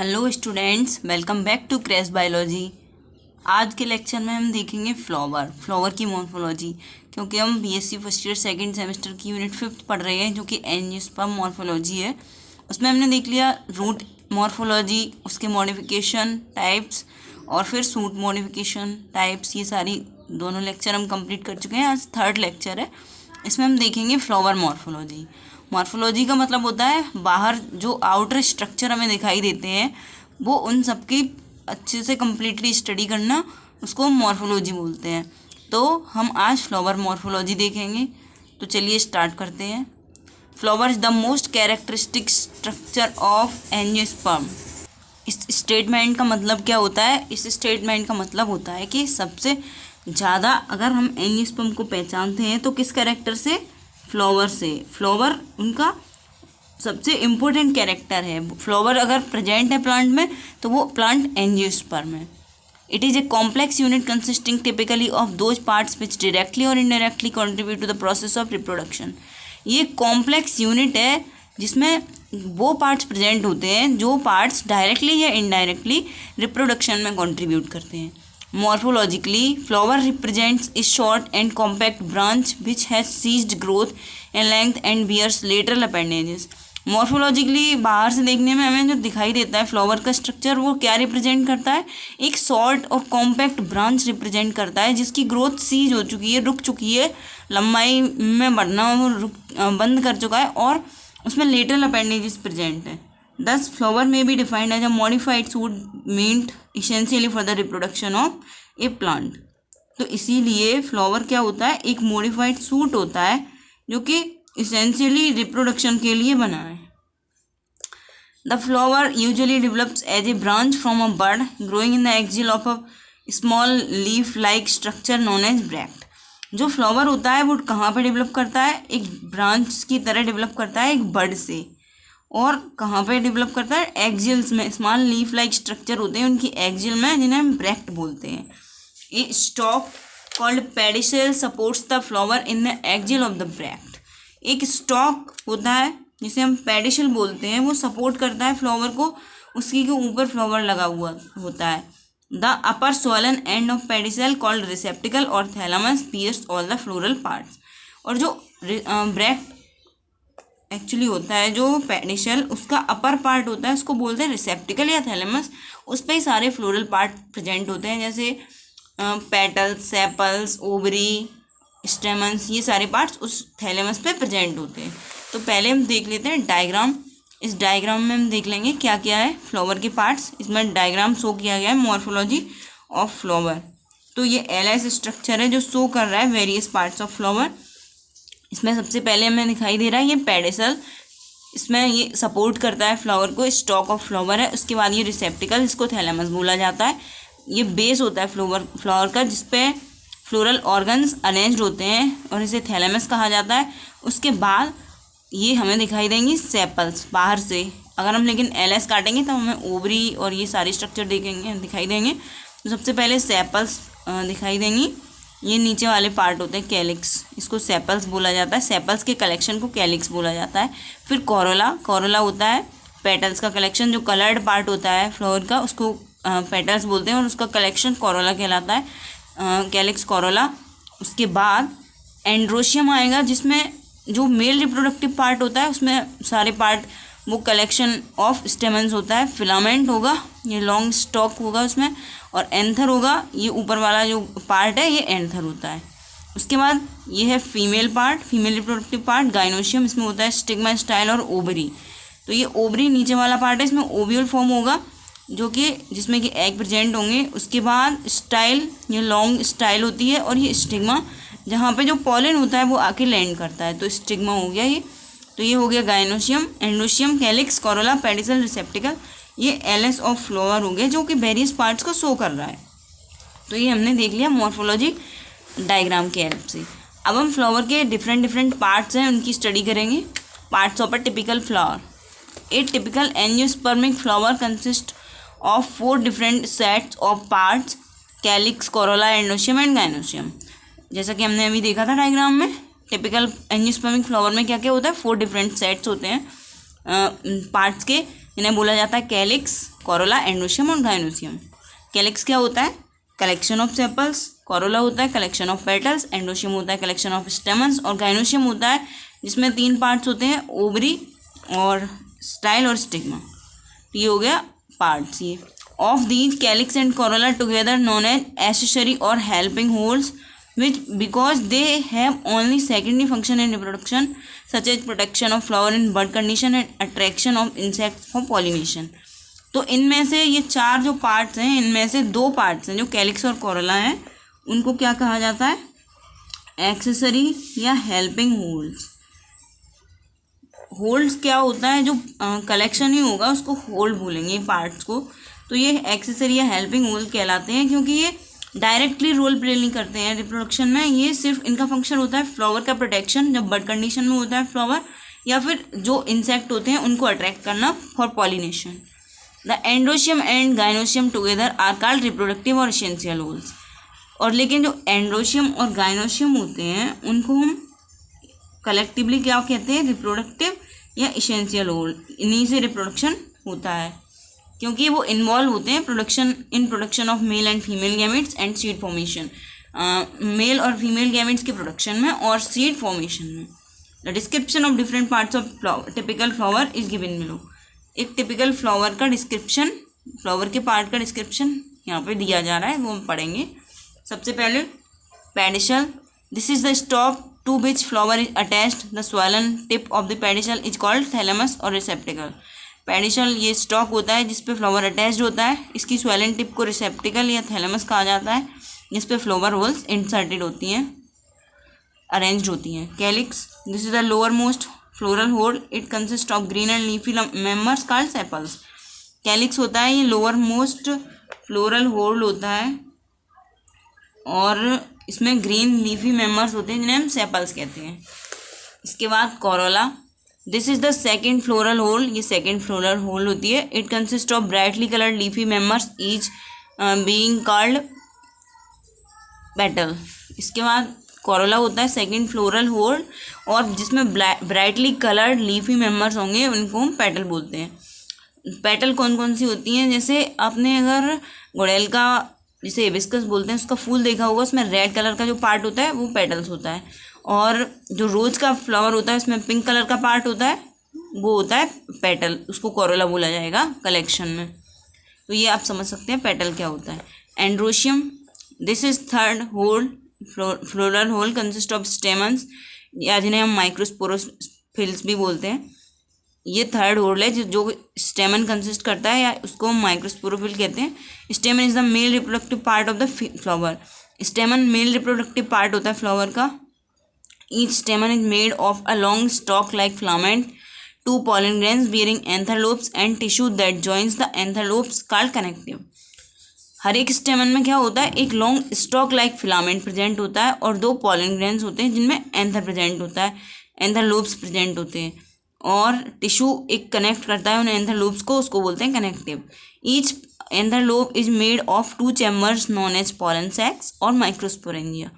Hello students, welcome back to crash biology. आज के lecture में हम देखेंगे फ्लावर की मॉर्फोलॉजी, क्योंकि हम BSc first year second semester की यूनिट 5 पढ़ रहे हैं जो कि एंजियोस्पर्म मॉर्फोलॉजी है। उसमें हमने देख लिया रूट मॉर्फोलॉजी, उसके मॉडिफिकेशन टाइप्स और फिर सूट मॉडिफिकेशन टाइप्स। ये सारी दोनों लेक्चर हम कंप्लीट कर चुके हैं। आज थर्ड लेक्चर है, इसमें हम देखेंगे फ्लावर मॉर्फोलॉजी। मॉर्फोलॉजी का मतलब होता है बाहर जो आउटर स्ट्रक्चर हमें दिखाई देते हैं वो उन सबकी अच्छे से कंप्लीटली स्टडी करना, उसको मॉर्फोलॉजी बोलते हैं। तो हम आज फ्लावर मॉर्फोलॉजी देखेंगे। तो चलिए स्टार्ट करते हैं। Flower is the most characteristic structure of angiosperm. इस स्टेटमेंट का मतलब क्या होता है? इस स्टेटमेंट का मतलब होता है कि सबसे ज़्यादा अगर हम एंजियोस्पर्म को पहचानते हैं तो किस कैरेक्टर से? फ्लावर से। फ्लावर उनका सबसे इम्पोर्टेंट कैरेक्टर है। फ्लावर अगर प्रेजेंट है प्लांट में तो वो प्लांट एंजियोस्पर्म है। It is a complex unit consisting typically of those parts which directly और indirectly contribute to the process of reproduction. ये कॉम्प्लेक्स यूनिट है जिसमें वो पार्ट्स प्रेजेंट होते हैं जो पार्ट्स डायरेक्टली या इनडायरेक्टली रिप्रोडक्शन में कंट्रीब्यूट करते हैं। Morphologically, flower represents a short and compact branch which has ceased growth in length and bears lateral appendages. Morphologically बाहर से देखने में हमें जो दिखाई देता है फ्लावर का स्ट्रक्चर, वो क्या रिप्रेजेंट करता है? एक शॉर्ट और कॉम्पैक्ट ब्रांच रिप्रेजेंट करता है जिसकी ग्रोथ सीज हो चुकी है, रुक चुकी है, लंबाई में बढ़ना वो बंद कर चुका है और उसमें लेटरल अपेंडेजेस प्रेजेंट है। Thus, flower may be defined as a modified shoot meant essentially for the reproduction of a plant. तो इसीलिए फ्लावर क्या होता है? एक मॉडिफाइड सूट होता है जो कि इसेंशियली रिप्रोडक्शन के लिए बना है। The flower usually develops as a branch from a bud growing in the axil of a small leaf like structure known as bract. जो फ्लावर होता है वो कहाँ पर डेवलप करता है? एक ब्रांच की तरह डेवलप करता है एक बड से। और कहाँ पे डेवलप करता है? एक्सिल्स में। स्मॉल लीफ लाइक स्ट्रक्चर होते हैं उनकी एक्सिल में, जिन्हें हम ब्रैक्ट बोलते हैं। A stalk called pedicel supports the flower in the axil of the bract. एक स्टॉक होता है जिसे हम पेडिसल बोलते हैं, वो सपोर्ट करता है फ्लावर को, उसकी के ऊपर फ्लावर लगा हुआ होता है। The upper swollen end of pedicel called receptacle और thalamus bears all the floral parts. और जो ब्रैक्ट एक्चुअली होता है, जो पेडिसल उसका अपर पार्ट होता है उसको बोलते हैं रिसेप्टिकल या थैलेमस। उस पर ही सारे फ्लोरल पार्ट प्रेजेंट होते हैं, जैसे पेटल्स, सेपल्स, ओवरी, स्टेमन्स, ये सारे पार्ट्स उस थैलेमस पे प्रेजेंट होते हैं। तो पहले हम देख लेते हैं डायग्राम। इस डायग्राम में हम देख लेंगे क्या क्या है फ्लावर के पार्ट्स। इसमें डायग्राम शो किया गया है मॉर्फोलॉजी ऑफ फ्लावर। तो ये एलएस स्ट्रक्चर है जो शो कर रहा है वेरियस पार्ट्स ऑफ फ्लावर। इसमें सबसे पहले हमें दिखाई दे रहा है ये पेडिसल, इसमें ये सपोर्ट करता है फ्लावर को, स्टॉक ऑफ फ्लावर है। उसके बाद ये रिसेप्टिकल, इसको थैलेमस बोला जाता है। ये बेस होता है फ्लावर का, जिसपे फ्लोरल ऑर्गन्स अरेंज्ड होते हैं और इसे थैलेमस कहा जाता है। उसके बाद ये हमें दिखाई देंगी सेपल्स बाहर से। अगर हम लेकिन एलएस काटेंगे तो हमें ओवरी और ये सारी स्ट्रक्चर दिखाई देंगे। तो सबसे पहले सेपल्स दिखाई देंगी। ये नीचे वाले पार्ट होते हैं कैलिक्स, इसको सेपल्स बोला जाता है। सेपल्स के कलेक्शन को कैलिक्स बोला जाता है। फिर कोरोला होता है पेटल्स का कलेक्शन। जो कलर्ड पार्ट होता है फ्लावर का उसको पेटल्स बोलते हैं और उसका कलेक्शन कोरोला कहलाता है, कैलिक्स कोरोला। उसके बाद एंड्रोशियम आएगा, जिसमें जो मेल रिप्रोडक्टिव पार्ट होता है उसमें सारे पार्ट वो कलेक्शन ऑफ स्टेमन्स होता है। फिलामेंट होगा, ये लॉन्ग स्टॉक होगा उसमें, और एंथर होगा, ये ऊपर वाला जो पार्ट है ये एंथर होता है। उसके बाद ये है female part, female reproductive part gynoecium. इसमें होता है स्टिग्मा, स्टाइल और ओवरी। तो ये ओवरी नीचे वाला पार्ट है, इसमें ओव्यूल फॉर्म होगा जो कि जिसमें कि एग प्रेजेंट होंगे। उसके बाद स्टाइल, ये लॉन्ग स्टाइल होती है, और ये स्टिग्मा जहाँ पे जो पॉलन होता है वो आके लैंड करता है, तो स्टिग्मा हो गया ये। तो ये हो गया gynoecium, androecium, calyx, Corolla, pedicel, रिसेप्टिकल। ये एलएस ऑफ फ्लावर हो गया जो कि वेरियस पार्ट्स को शो कर रहा है। तो ये हमने देख लिया मॉर्फोलॉजी डायग्राम के हेल्प से। अब हम फ्लावर के डिफरेंट पार्ट्स हैं उनकी स्टडी करेंगे। Parts of a typical flower. A typical angiospermic flower consist of 4 different sets of parts, calyx, Corolla, androecium and gynoecium. जैसा कि हमने अभी देखा था डायग्राम में, टिपिकल एंजियोस्पर्मिक फ्लावर में क्या क्या होता है? 4 डिफरेंट सेट्स होते हैं पार्ट्स के, इन्हें बोला जाता है कैलिक्स, कोरोला, एंडोशियम और गाइनोशियम। कैलिक्स क्या होता है? Collection of sepals. कोरोला होता है कलेक्शन ऑफ पेटल्स। एंडोशियम होता है कलेक्शन ऑफ स्टेमन्स। और गाइनोशियम होता है जिसमें 3 पार्ट्स होते हैं, ओवरी और स्टाइल और स्टिग्मा। ये हो गया पार्ट्स। ये of these calyx and corolla together known as accessory और helping whorls which because they have only secondary function in reproduction such as protection of flower in bud condition and attraction of insects for pollination। तो इनमें से ये 4 जो parts हैं, इनमें से 2 parts हैं जो कैलिक्स और कोरोला हैं, उनको क्या कहा जाता है? एक्सेसरी या हेल्पिंग होल्स। होल्ड्स क्या होता है? जो कलेक्शन ही होगा उसको होल्ड बोलेंगे पार्ट्स को। तो ये एक्सेसरी या हेल्पिंग होल्ड कहलाते हैं क्योंकि ये डायरेक्टली रोल प्ले नहीं करते हैं रिप्रोडक्शन में। ये सिर्फ इनका फंक्शन होता है फ्लावर का प्रोटेक्शन जब बड कंडीशन में होता है फ्लावर, या फिर जो इंसेक्ट होते हैं उनको अट्रैक्ट करना for pollination. The androecium and gynoecium together are called reproductive और एसेंशियल होल्स। और लेकिन जो एंडोशियम और गाइनोशियम होते हैं उनको हम कलेक्टिवली क्या कहते हैं? रिप्रोडक्टिव या एसेंशियल होल। इन्हीं से रिप्रोडक्शन होता है क्योंकि वो इन्वॉल्व होते हैं production of male and female gametes and seed formation. Male और फीमेल गैमेट्स के प्रोडक्शन में और सीड फॉर्मेशन में। The description of different parts of typical flower is given below. एक टिपिकल फ्लावर का डिस्क्रिप्शन, फ्लावर के पार्ट का description यहाँ पे दिया जा रहा है, वो हम पढ़ेंगे। सबसे पहले pedicel. This is the stalk to which flower is attached. The swollen tip of the pedicel is called thalamus और रिसेप्टिकल। पेडिसल ये स्टॉक होता है जिस पे फ्लावर अटैच्ड होता है। इसकी swollen टिप को रिसेप्टिकल या थैलेमस कहा जाता है, जिस पे फ्लावर होल्स इंसर्टेड होती हैं, अरेंज्ड होती हैं। Calyx. This is the lowermost floral whorl. It consist of green and leafy members called sepals. Calyx होता है ये लोअर मोस्ट फ्लोरल होल होता है और इसमें ग्रीन लीफी मेंबर्स होते हैं जिन्हें हम सेपल्स कहते हैं। इसके बाद corolla. This is the second floral whorl. ये सेकेंड फ्लोरल होल होती है। It consist of brightly coloured leafy members each being called petal. इसके बाद कोरोला होता है सेकेंड फ्लोरल होल और जिसमें ब्राइटली कलर्ड लीफी मेंबर्स होंगे उनको हम पेटल बोलते हैं। पेटल कौन कौन सी होती हैं? जैसे आपने अगर गुड़ैल का, जिसे हिबिस्कस बोलते हैं, उसका फूल देखा होगा, उसमें रेड कलर का जो पार्ट होता है वो पेटल्स होता है। और जो रोज़ का फ्लावर होता है उसमें पिंक कलर का पार्ट होता है, वो होता है पेटल। उसको कोरोला बोला जाएगा कलेक्शन में। तो ये आप समझ सकते हैं पेटल क्या होता है। Androecium. This is third whorl floral whorl consist of stamens, या जिन्हें हम माइक्रोस्पोरोफिल्स भी बोलते हैं। ये थर्ड होल है जो स्टेमन कंसिस्ट करता है, या उसको हम माइक्रोस्पोरोफिल कहते हैं। स्टेमन is the male reproductive part of the flower. स्टेमन male reproductive part होता है फ्लावर का। Each स्टेमन is made of a long stock like filament, 2 pollen grains bearing antherlopes and tissue that joins the antherlopes called connective। हर एक स्टेमन में क्या होता है? एक long stock like filament present होता है और 2 pollen grains होते हैं जिनमें एंथर प्रेजेंट होता है, एंथरलोप्स प्रेजेंट होते हैं, और टिश्यू एक कनेक्ट करता है उन एंथरलोप्स को, उसको बोलते हैं connective. Each anther lobe is made of 2 chambers known as pollen sacs और माइक्रोस्पोरेंजिया।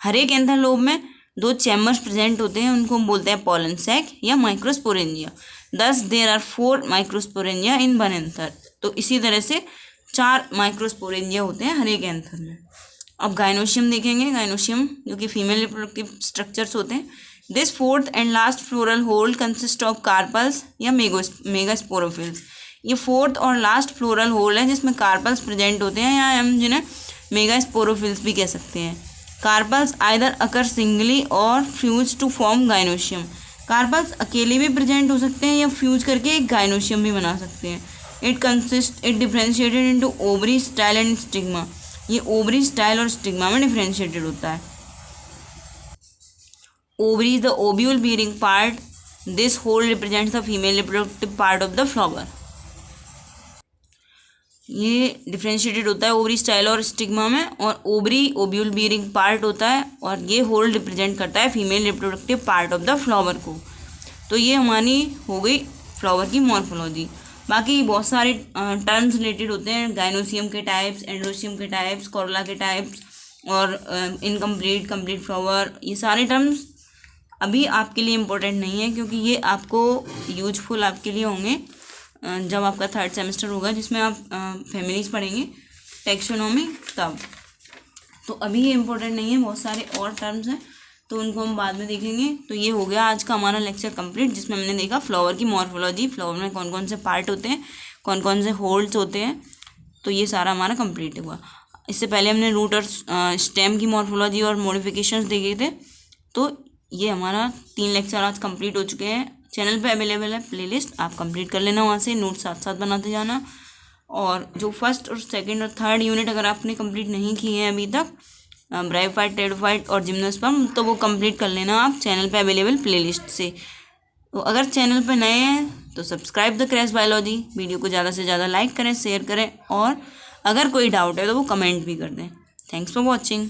हर एक एंथरलोप में 2 चैम्बर्स प्रेजेंट होते हैं, उनको हम बोलते हैं पॉलन सैक या microsporangia. Thus there are 4 microsporangia in one anther. तो इसी तरह से 4 माइक्रोस्पोरेंजिया होते हैं हर एक एंथर में। अब गाइनोशियम देखेंगे। गाइनोशियम जो कि फीमेल रिप्रोडक्टिव स्ट्रक्चर्स होते हैं। This fourth and last floral whorl consist of carpels या मेगास्पोरोफिल्स। ये फोर्थ और लास्ट फ्लोरल होल है जिसमें कार्पल्स प्रेजेंट होते हैं, या हम जिन्हें मेगास्पोरोफिल्स भी कह सकते हैं। कार्पल्स आइदर अकर सिंगली और fuse to form gynoecium. Carpels अकेले भी प्रेजेंट हो सकते हैं या फ्यूज करके एक गाइनोशियम भी बना सकते हैं। It differentiated into ovary, style and stigma. ये ओवरी, स्टाइल और स्टिग्मा में डिफ्रेंशिएटेड होता है। Ovary is the ovule bearing part. This hole represents the female reproductive part of the flower. ये डिफ्रेंशिएटेड होता है ओवरी, स्टाइल और स्टिग्मा में, और ओवरी ओव्यूल bearing पार्ट होता है और ये होल रिप्रेजेंट करता है female reproductive part of the flower को। तो ये हमारी हो गई फ्लावर की मॉर्फोलॉजी। बाकी बहुत सारे टर्म्स रिलेटेड होते हैं, गाइनोशियम के टाइप्स, एंड्रोशियम के टाइप्स, कोरोला के टाइप्स और इनकम्प्लीट, कंप्लीट फ्लावर। ये सारे टर्म्स अभी आपके लिए इम्पोर्टेंट नहीं है क्योंकि ये आपको यूजफुल आपके लिए होंगे जब आपका थर्ड सेमेस्टर होगा जिसमें आप फैमिलीज पढ़ेंगे टैक्सोनॉमी, तब। तो अभी ये इम्पोर्टेंट नहीं है, बहुत सारे और टर्म्स हैं तो उनको हम बाद में देखेंगे। तो ये हो गया आज का हमारा लेक्चर कंप्लीट, जिसमें हमने देखा फ्लावर की मॉर्फोलॉजी, फ्लावर में कौन कौन से पार्ट होते हैं, कौन कौन से होल्ड्स होते हैं। तो ये सारा हमारा कंप्लीट हुआ। इससे पहले हमने रूट और स्टेम की मॉर्फोलॉजी और मॉडिफिकेशंस देखे थे। तो ये हमारा 3 लेक्चर आज कंप्लीट हो चुके हैं। चैनल पे अवेलेबल है प्लेलिस्ट, आप कंप्लीट कर लेना, वहाँ से नोट साथ साथ बनाते जाना। और जो फर्स्ट और सेकंड और थर्ड यूनिट अगर आपने कंप्लीट नहीं किए हैं अभी तक, ब्रायोफाइट, टेरिडोफाइट और जिम्नोस्पर्म, तो वो कंप्लीट कर लेना आप चैनल पे अवेलेबल प्लेलिस्ट से। तो अगर चैनल पे नए हैं तो subscribe the craze biology, video को ज़्यादा से ज़्यादा लाइक करें, शेयर करें, और अगर कोई डाउट है तो वो कमेंट भी कर दें। Thanks for watching.